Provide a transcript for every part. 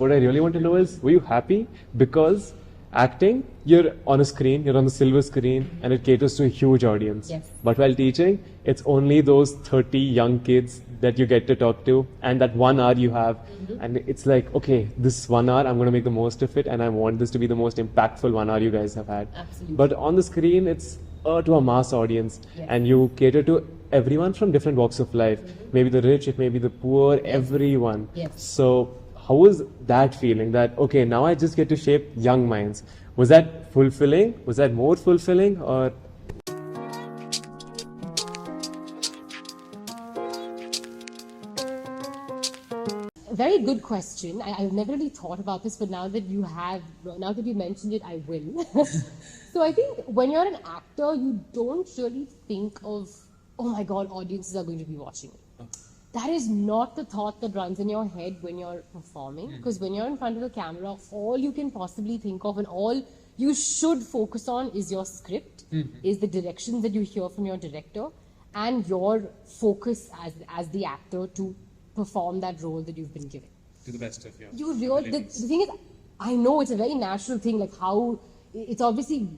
What I really want to know is, were you happy? Because acting, you're on a screen, you're on the silver screen, and it caters to a huge audience. Yes. But while teaching, it's only those 30 young kids that you get to talk to, and that 1 hour you have. And it's like, okay, this 1 hour, I'm going to make the most of it, and I want this to be the most impactful 1 hour you guys have had. Absolutely. But on the screen, it's to a mass audience, Yes. and you cater to everyone from different walks of life. Maybe the rich, it may be the poor, everyone. Yes. So how was that feeling that, okay, now I just get to shape young minds? Was that fulfilling? Was that more fulfilling? Or Very good question. I've never really thought about this, but now that you mentioned it, I will. So I think when you're an actor, you don't really think of, oh my God, audiences are going to be watching me. That is not the thought that runs in your head when you're performing, because when you're in front of the camera, all you can possibly think of and all you should focus on is your script, is the directions that you hear from your director, and your focus as the actor to perform that role that you've been given. To the best of your The thing is, I know it's a very natural thing, like how it's obviously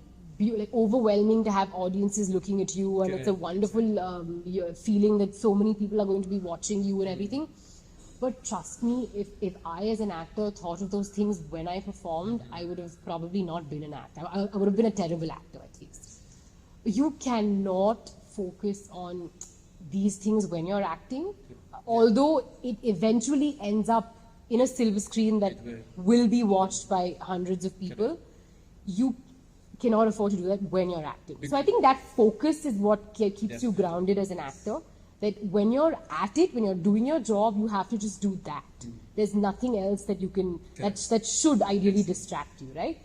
like overwhelming to have audiences looking at you, and it's a wonderful feeling that so many people are going to be watching you and everything. But trust me, if I as an actor thought of those things when I performed, I would have probably not been an actor. I would have been a terrible actor at least. You cannot focus on these things when you're acting, although it eventually ends up in a silver screen that will be watched by hundreds of people. You cannot afford to do that when you're acting. So I think that focus is what keeps you grounded as an actor. That when you're at it, when you're doing your job, you have to just do that. There's nothing else that you can, that should ideally distract you, right?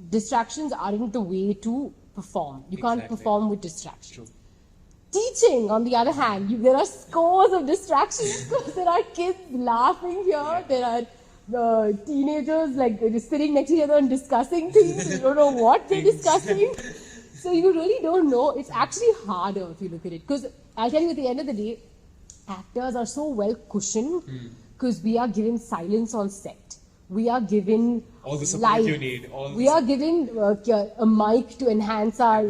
Distractions aren't the way to perform. You can't perform with distractions. Teaching, on the other hand, there are scores of distractions because there are kids laughing here, there are teenagers like they're just sitting next to each other and discussing things. You don't know what they're discussing. So you really don't know. It's actually harder if you look at it. Because I'll tell you, at the end of the day, actors are so well cushioned because we are given silence on set. We are given all the support you need. We are given a mic to enhance our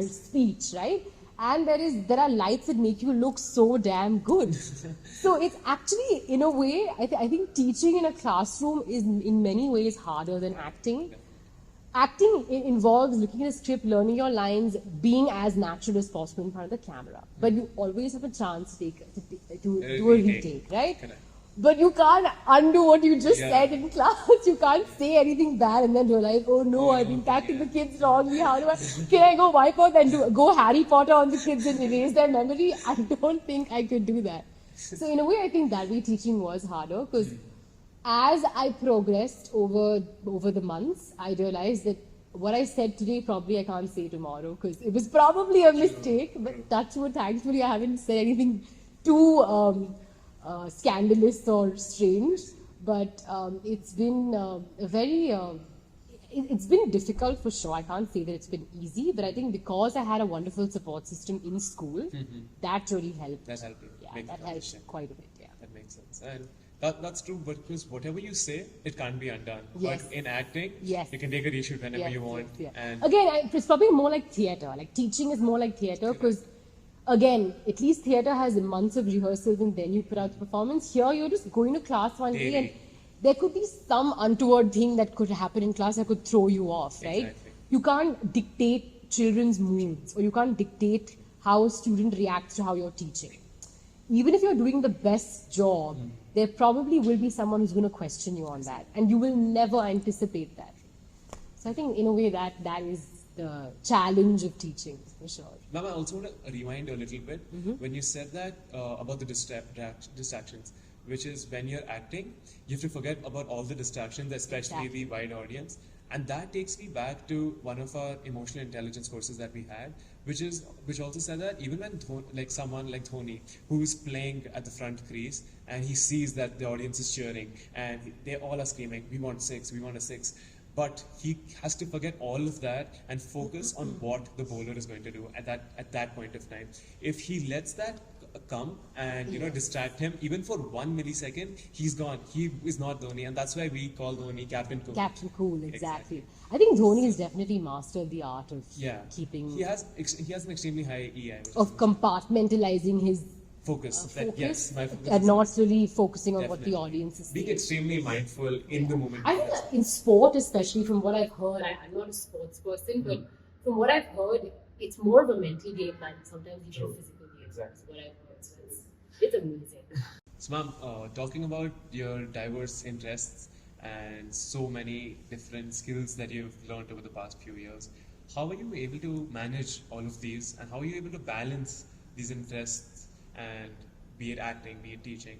speech, right? And there are lights that make you look so damn good. So it's actually, in a way, I think teaching in a classroom is in many ways harder than acting. Acting involves looking at a script, learning your lines, being as natural as possible in front of the camera. But you always have a chance to do a retake, right? But you can't undo what you just said in class. You can't say anything bad and then realize, oh no, I've impacted the kids wrongly. Can I go wipe out and go Harry Potter on the kids and erase their memory? I don't think I could do that. So in a way, I think that way teaching was harder, because as I progressed over the months, I realized that what I said today probably I can't say tomorrow, because it was probably a mistake. But touch wood, thankfully I haven't said anything too scandalous or strange, but it's been it's been difficult for sure. I can't say that it's been easy, but I think because I had a wonderful support system in school, that really helped. That helped you. Yeah, that helped quite a bit. Yeah, that makes sense. And that's true, but because whatever you say, it can't be undone. Yes. But in acting, yes, you can take a reshoot whenever you want. Yes. And again, it's probably more like theatre. Like teaching is more like theatre, because again, at least theatre has months of rehearsals and then you put out the performance. Here, you're just going to class one day and there could be some untoward thing that could happen in class that could throw you off, right? Exactly. You can't dictate children's moods, or you can't dictate how a student reacts to how you're teaching. Even if you're doing the best job, there probably will be someone who's going to question you on that, and you will never anticipate that. So I think in a way that is the challenge of teaching, for sure. Now I also want to rewind a little bit. When you said that about the distractions, which is when you're acting, you have to forget about all the distractions, especially the wide audience. And that takes me back to one of our emotional intelligence courses that we had, which also said that even when someone like Dhoni, who's playing at the front crease, and he sees that the audience is cheering and they all are screaming, "We want six, we want a six." But he has to forget all of that and focus on what the bowler is going to do at that point of time. If he lets that come and distract him even for 1 millisecond, he's gone. He is not Dhoni, and that's why we call Dhoni Captain Cool. Captain Cool, exactly. I think Dhoni has definitely mastered the art of keeping. He has an extremely high EI. Of compartmentalizing his focus. Yes, my focus. And not really focusing on what the audience is being saying. extremely mindful in the moment. I think that in sport, especially from what I've heard, I'm not a sports person, but from what I've heard, it's more of a mental game than sometimes even a physical game. That's what I've heard. So it's amazing. So, ma'am, talking about your diverse interests and so many different skills that you've learned over the past few years, how are you able to manage all of these, and how are you able to balance these interests, and be it acting, be it teaching?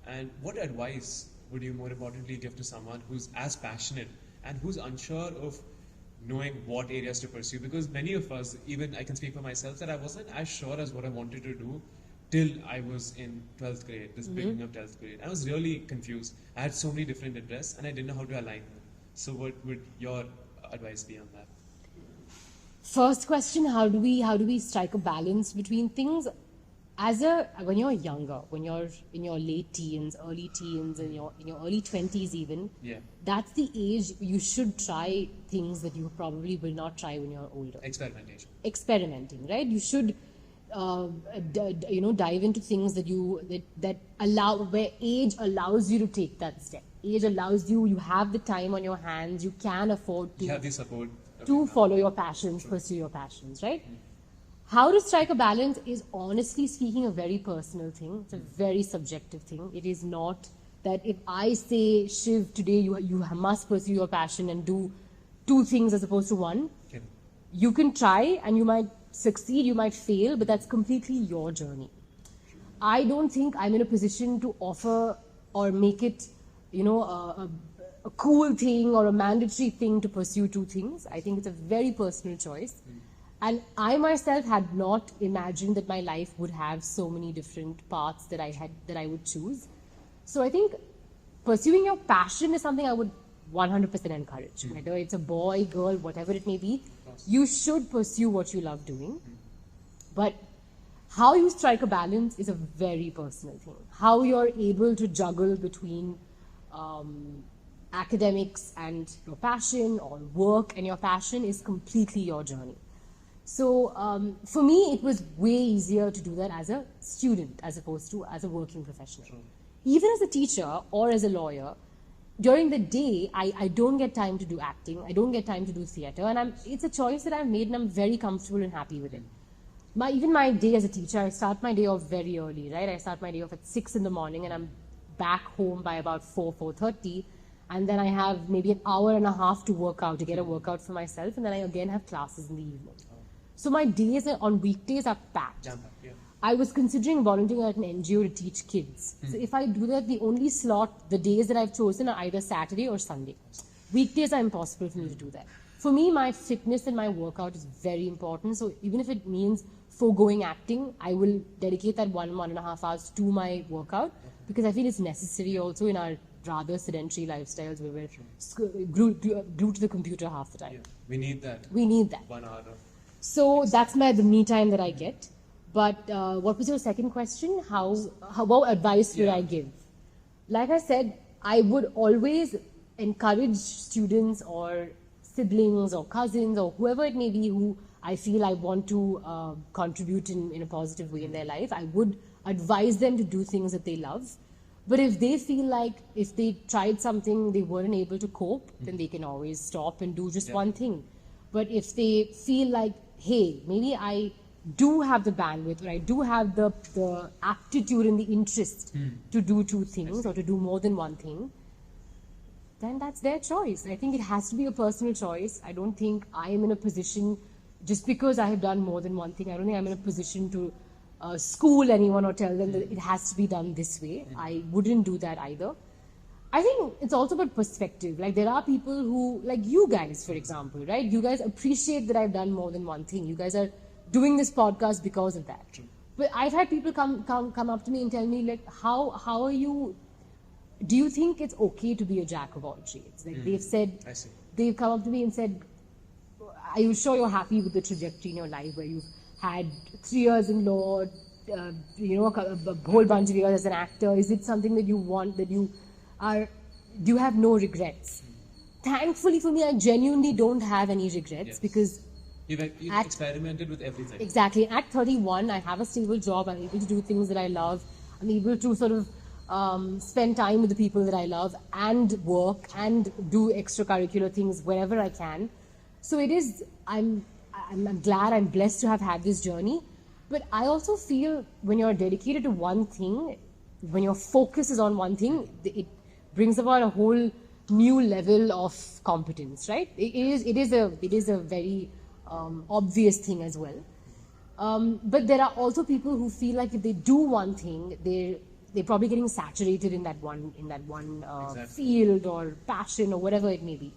And what advice would you more importantly give to someone who's as passionate and who's unsure of knowing what areas to pursue? Because many of us, even I can speak for myself, that I wasn't as sure as what I wanted to do till I was in 12th grade, this beginning of 12th grade. I was really confused. I had so many different interests and I didn't know how to align them. So what would your advice be on that? First question, how do we strike a balance between things? When you're younger, when you're in your late teens, early teens, in your early 20s even, that's the age you should try things that you probably will not try when you're older. Experimenting, right? You should dive into things that allow, where age allows you to take that step. Age allows you have the time on your hands, you can afford to, you have the support to follow your passions, pursue your passions, right? How to strike a balance is, honestly speaking, a very personal thing. It's a very subjective thing. It is not that if I say, Shiv, today you must pursue your passion and do 2 things as opposed to 1. Okay. You can try and you might succeed, you might fail, but that's completely your journey. I don't think I'm in a position to offer or make it, a cool thing or a mandatory thing to pursue 2 things. I think it's a very personal choice. And I myself had not imagined that my life would have so many different paths that I would choose. So I think pursuing your passion is something I would 100% encourage. Whether it's a boy, girl, whatever it may be, you should pursue what you love doing. But how you strike a balance is a very personal thing. How you're able to juggle between academics and your passion, or work and your passion, is completely your journey. So for me, it was way easier to do that as a student as opposed to as a working professional. Even as a teacher or as a lawyer, during the day, I don't get time to do acting, I don't get time to do theatre, and it's a choice that I've made and I'm very comfortable and happy with it. Even my day as a teacher, I start my day off very early, right? I start my day off at 6 in the morning and I'm back home by about 4:30, and then I have maybe an hour and a half to work out, to get a workout for myself, and then I again have classes in the evening. So my days on weekdays are packed. I was considering volunteering at an NGO to teach kids. So if I do that, the only slot, the days that I've chosen are either Saturday or Sunday. Weekdays are impossible for me to do that. For me, my fitness and my workout is very important. So even if it means foregoing acting, I will dedicate that 1.5 hours to my workout, because I feel it's necessary also in our rather sedentary lifestyles where we're glued to the computer half the time. We need that. 1 hour. So that's the me time that I get. But what was your second question? What advice would I give? Like I said, I would always encourage students or siblings or cousins or whoever it may be who I feel I want to contribute in a positive way in their life. I would advise them to do things that they love. But if they feel like if they tried something, they weren't able to cope, then they can always stop and do just one thing. But if they feel like, hey, maybe I do have the bandwidth, or I do have the aptitude and the interest to do 2 things or to do more than 1 thing, then that's their choice. I think it has to be a personal choice. I don't think I am in a position, just because I have done more than 1 thing, I don't think I'm in a position to school anyone or tell them that it has to be done this way. I wouldn't do that either. I think it's also about perspective. Like, there are people who, like you guys, for example, right? You guys appreciate that I've done more than 1 thing. You guys are doing this podcast because of that. But I've had people come up to me and tell me, like, how are you? Do you think it's okay to be a jack of all trades? Like they've said, they've come up to me and said, are you sure you're happy with the trajectory in your life where you've had 3 years in law, a whole bunch of years as an actor? Is it something that you want, that you are, do you have no regrets? Thankfully for me, I genuinely don't have any regrets because you've experimented with everything. Exactly. At 31, I have a stable job. I'm able to do things that I love. I'm able to sort of spend time with the people that I love and work and do extracurricular things wherever I can. So it is, I'm glad, I'm blessed to have had this journey. But I also feel when you're dedicated to one thing, when your focus is on one thing, it brings about a whole new level of competence, right? It is a very obvious thing as well. But there are also people who feel like if they do one thing, they're probably getting saturated in that one Exactly. field or passion or whatever it may be.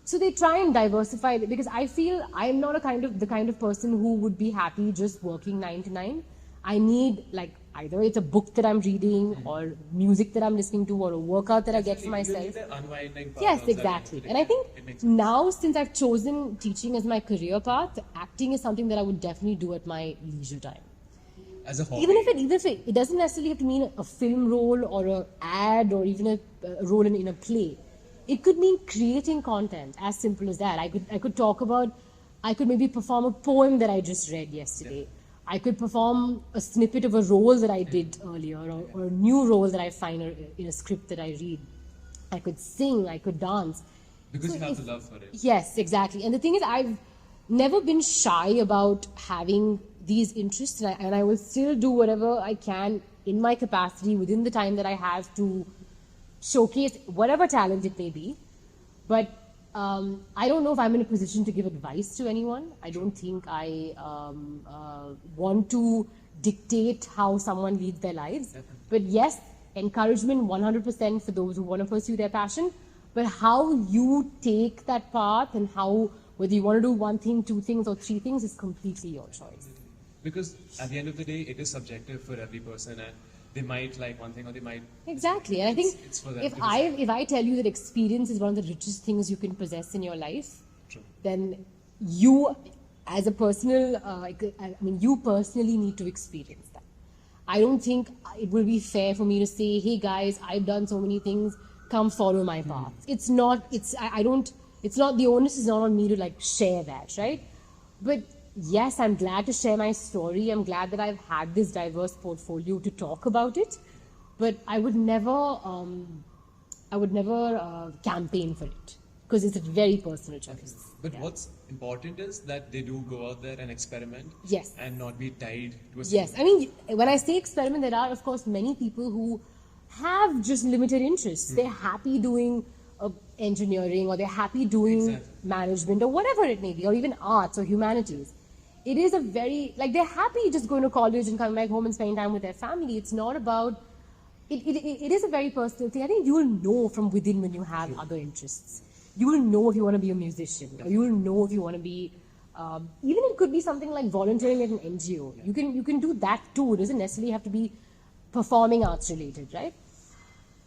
So they try and diversify it, because I feel I'm not the kind of person who would be happy just working 9 to 9. I need, like, either it's a book that I'm reading or music that I'm listening to or a workout that I get for myself. You need the unwinding part Yes, of that. exactly. And I think now, since I've chosen teaching as my career path, acting is something that I would definitely do at my leisure time. As a hobby. Even if it doesn't necessarily have to mean a film role or an ad or even a role in a play. It could mean creating content, as simple as that. I could maybe perform a poem that I just read yesterday. I could perform a snippet of a role that I did earlier, or a new role that I find in a script that I read. I could sing, I could dance. Because you have the love for it. Yes, exactly. And the thing is, I've never been shy about having these interests, and I will still do whatever I can in my capacity within the time that I have to showcase whatever talent it may be. But I don't know if I'm in a position to give advice to anyone. I don't think I want to dictate how someone leads their lives. But yes, encouragement 100% for those who want to pursue their passion. But how you take that path and whether you want to do one thing, two things, or three things is completely your choice. Because at the end of the day, it is subjective for every person, and they might like one thing or they might. Exactly. And I think it's for them if to decide. if I tell you that experience is one of the richest things you can possess in your life, True. then you, as a personal, you personally need to experience that. I don't think it will be fair for me to say, hey guys, I've done so many things, come follow my path. It's not, the onus is not on me to like share that, right? But yes, I'm glad to share my story. I'm glad that I've had this diverse portfolio to talk about it. But I would never campaign for it, because it's a very personal choice. But what's important is that they do go out there and experiment. Yes. And not be tied to a Yes, I mean, when I say experiment, there are of course many people who have just limited interests. They're happy doing engineering, or they're happy doing management, or whatever it may be, or even arts or humanities. It is a very, like, they're happy just going to college and coming back home and spending time with their family. It's not about, it is a very personal thing. I think you will know from within when you have other interests. You will know if you want to be a musician, or you will know if you want to be, even it could be something like volunteering at an NGO. You can do that too. It doesn't necessarily have to be performing arts related, right?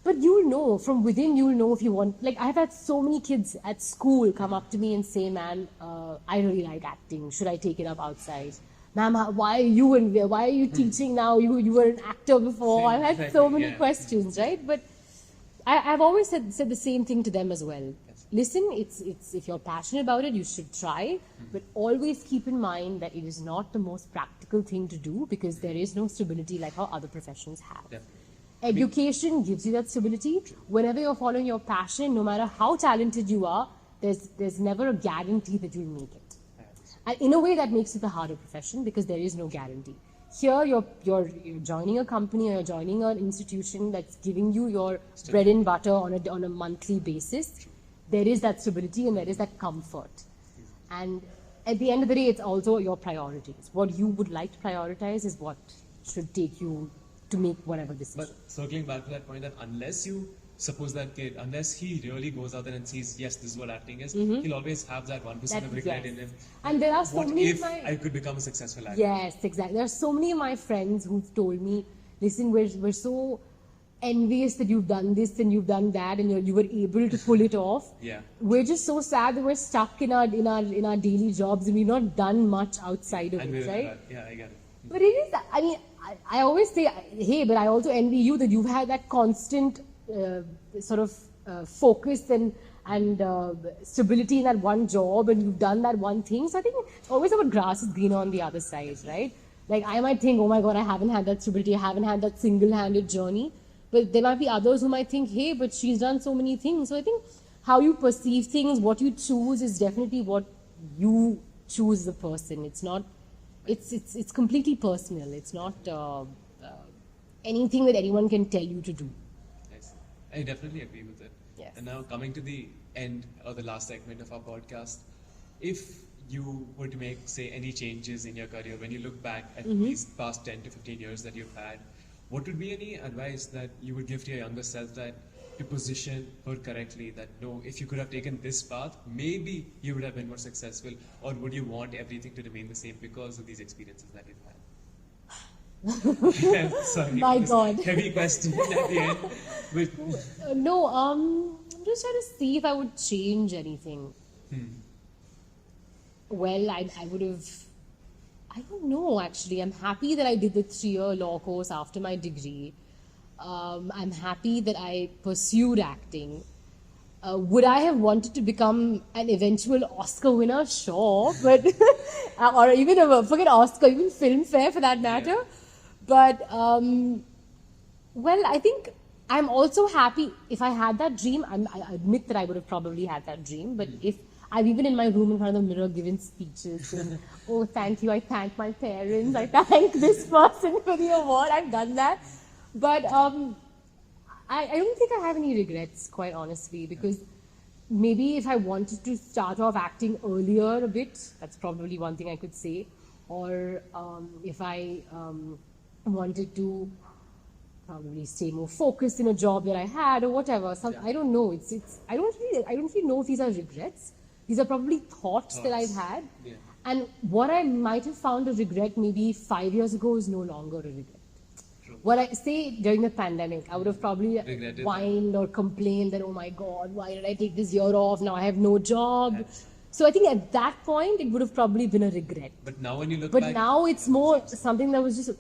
But you'll know from within, you'll know if you want. Like, I've had so many kids at school come up to me and say, "Man, I really like acting. Should I take it up outside? Ma'am, why are you teaching now? You were an actor before." I've had so many questions, right? But I've always said the same thing to them as well. Listen, it's if you're passionate about it, you should try. But always keep in mind that it is not the most practical thing to do, because there is no stability like how other professions have. Definitely. Education gives you that stability. Whenever you're following your passion, no matter how talented you are, there's never a guarantee that you'll make it. And in a way, that makes it a harder profession, because there is no guarantee. Here, you're joining a company, or you're joining an institution that's giving you your bread and butter on a monthly basis. There is that stability and there is that comfort. And at the end of the day, it's also your priorities. What you would like to prioritize is what should take you to make whatever decision. But circling back to that point, that unless you suppose that kid, unless he really goes out there and sees, yes, this is what acting is, he'll always have that 1% of regret in him. And there are so what many if I could become a successful actor? Yes, exactly. There are so many of my friends who've told me, listen, we're so envious that you've done this and you've done that, and you were able to pull it off. Yeah. We're just so sad that we're stuck in our daily jobs and we've not done much outside of it, right? Yeah, I get it. But it is, I mean, I always say, hey, but I also envy you that you've had that constant sort of focus and stability in that one job, and you've done that one thing. So I think it's always about grass is greener on the other side, right? Like I might think, oh my God, I haven't had that stability, I haven't had that single-handed journey. But there might be others who might think, hey, but she's done so many things. So I think how you perceive things, what you choose is definitely what you choose as a person. It's not, it's completely personal. It's not anything that anyone can tell you to do. Yes, I definitely agree with it. Yes. And now coming to the end or the last segment of our podcast, if you were to make, say, any changes in your career, when you look back at these past 10 to 15 years that you've had, what would be any advice that you would give to your younger self that to position her correctly, that no, if you could have taken this path, maybe you would have been more successful, or would you want everything to remain the same because of these experiences that you've had? Sorry, My God. heavy question at the end. But No, I'm just trying to see if I would change anything. Well, I would have, I don't know actually. I'm happy that I did the 3-year law course after my degree. I'm happy that I pursued acting. Would I have wanted to become an eventual Oscar winner? Sure, but or even forget Oscar, even Filmfare for that matter. But well, I think I'm also happy if I had that dream. I admit that I would have probably had that dream, but if I've even in my room in front of the mirror given speeches and, oh, thank you, I thank my parents, I thank this person for the award, I've done that. But I don't think I have any regrets, quite honestly, because maybe if I wanted to start off acting earlier a bit, that's probably one thing I could say. Or if I wanted to probably stay more focused in a job that I had or whatever. I don't know. I don't really know if these are regrets. These are probably thoughts that I've had. Yeah. And what I might have found a regret maybe 5 years ago is no longer a regret. True. What I say during the pandemic, I would have probably Regretted whined or complained that, oh my God, why did I take this year off? Now I have no job. So I think at that point, it would have probably been a regret. But now when you look But back, now it's more something that was just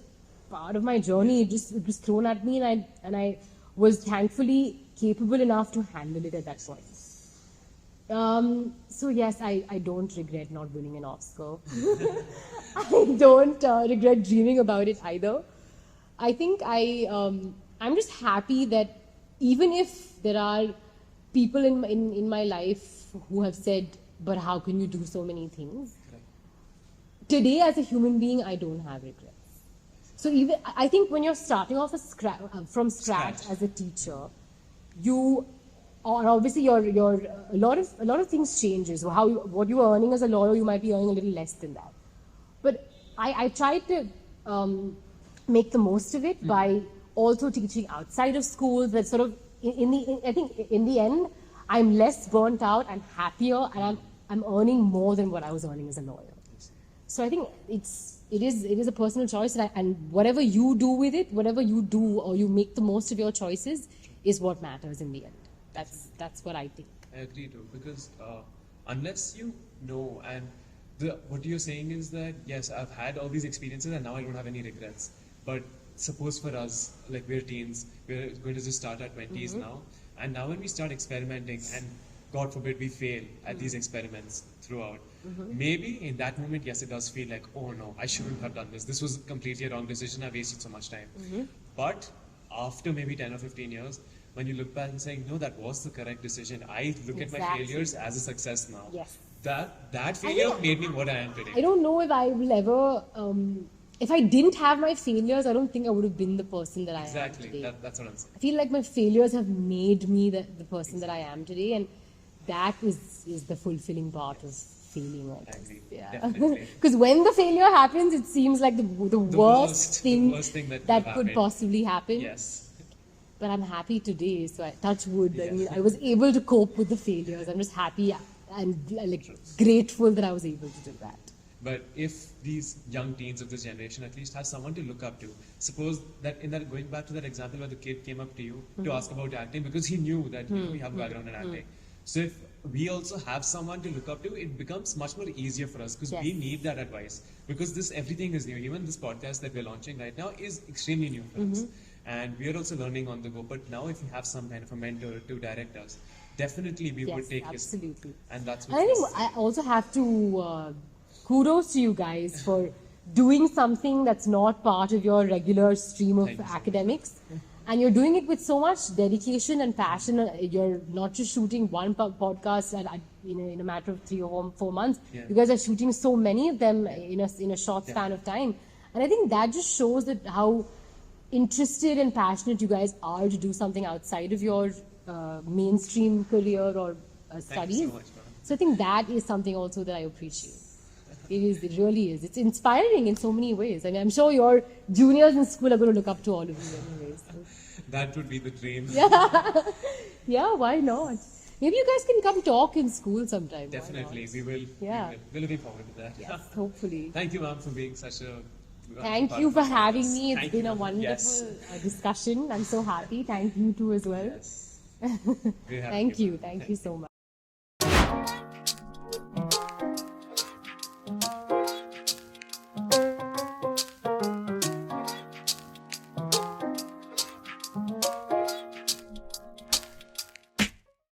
part of my journey. It was thrown at me, and I was thankfully capable enough to handle it at that point. So yes, I don't regret not winning an Oscar. I don't regret dreaming about it either. I think I'm just happy that even if there are people in my life who have said, but how can you do so many things? Today, as a human being, I don't have regrets. So even I think when you're starting off from scratch as a teacher, you or obviously your a lot of things changes. So what you are earning as a lawyer, you might be earning a little less than that. But I tried to make the most of it by also teaching outside of school. That sort of I think in the end, I'm less burnt out, I'm happier, and I'm earning more than what I was earning as a lawyer. So I think it is a personal choice, and whatever you do with it, whatever you do or you make the most of your choices is what matters in the end. That's what I think. I agree too, because unless you know, and what you're saying is that yes, I've had all these experiences and now I don't have any regrets. But suppose for us, like we're teens, we're going to just start our 20s now, and now when we start experimenting, and God forbid we fail at these experiments throughout, maybe in that moment, yes, it does feel like, oh no, I shouldn't have done this. This was completely a wrong decision. I wasted so much time. But after maybe 10 or 15 years, when you look back and saying, no, that was the correct decision. I look at my failures as a success now. Yes. That failure made me what I am today. I don't know if I will ever, if I didn't have my failures, I don't think I would have been the person that I am today. Exactly, that's what I'm saying. I feel like my failures have made me the person that I am today, and that is the fulfilling part of failing. I guess. agree. Yeah. Definitely. Because when the failure happens, it seems like the worst thing that could possibly happen. Yes. But I'm happy today, so I touch wood. I mean, I was able to cope with the failures. I'm just happy and grateful that I was able to do that. But if these young teens of this generation at least has someone to look up to, suppose that going back to that example where the kid came up to you to ask about acting because he knew that you have a background in acting. So if we also have someone to look up to, it becomes much more easier for us because we Yes. need that advice. Because everything is new. Even this podcast that we're launching right now is extremely new for us. And we are also learning on the go. But now if we have some kind of a mentor to direct us, definitely we would Yes, take absolutely. his. And that's And I think I also have to kudos to you guys for doing something that's not part of your regular stream of Thank you so much. academics. And you're doing it with so much dedication and passion. You're not just shooting one podcast in a matter of 3 or 4 months. Yeah. You guys are shooting so many of them in a short span of time. And I think that just shows that how interested and passionate you guys are to do something outside of your mainstream career or studies. Thank you so much, ma'am. So I think that is something also that I appreciate. It really is. It's inspiring in so many ways. I mean, I'm sure your juniors in school are going to look up to all of you anyways. So. That would be the dream. Yeah, why not? Maybe you guys can come talk in school sometime. Why Definitely, not? we will. Yeah. We will. We're looking forward to that. Yes, hopefully. Thank you, ma'am, for being such a. Thank part you of for our having podcast. me. It's Thank been you, a ma'am. wonderful Yes. discussion. I'm so happy. Thank you too as well. Yes. We're happy Thank to- you. Thank you so much.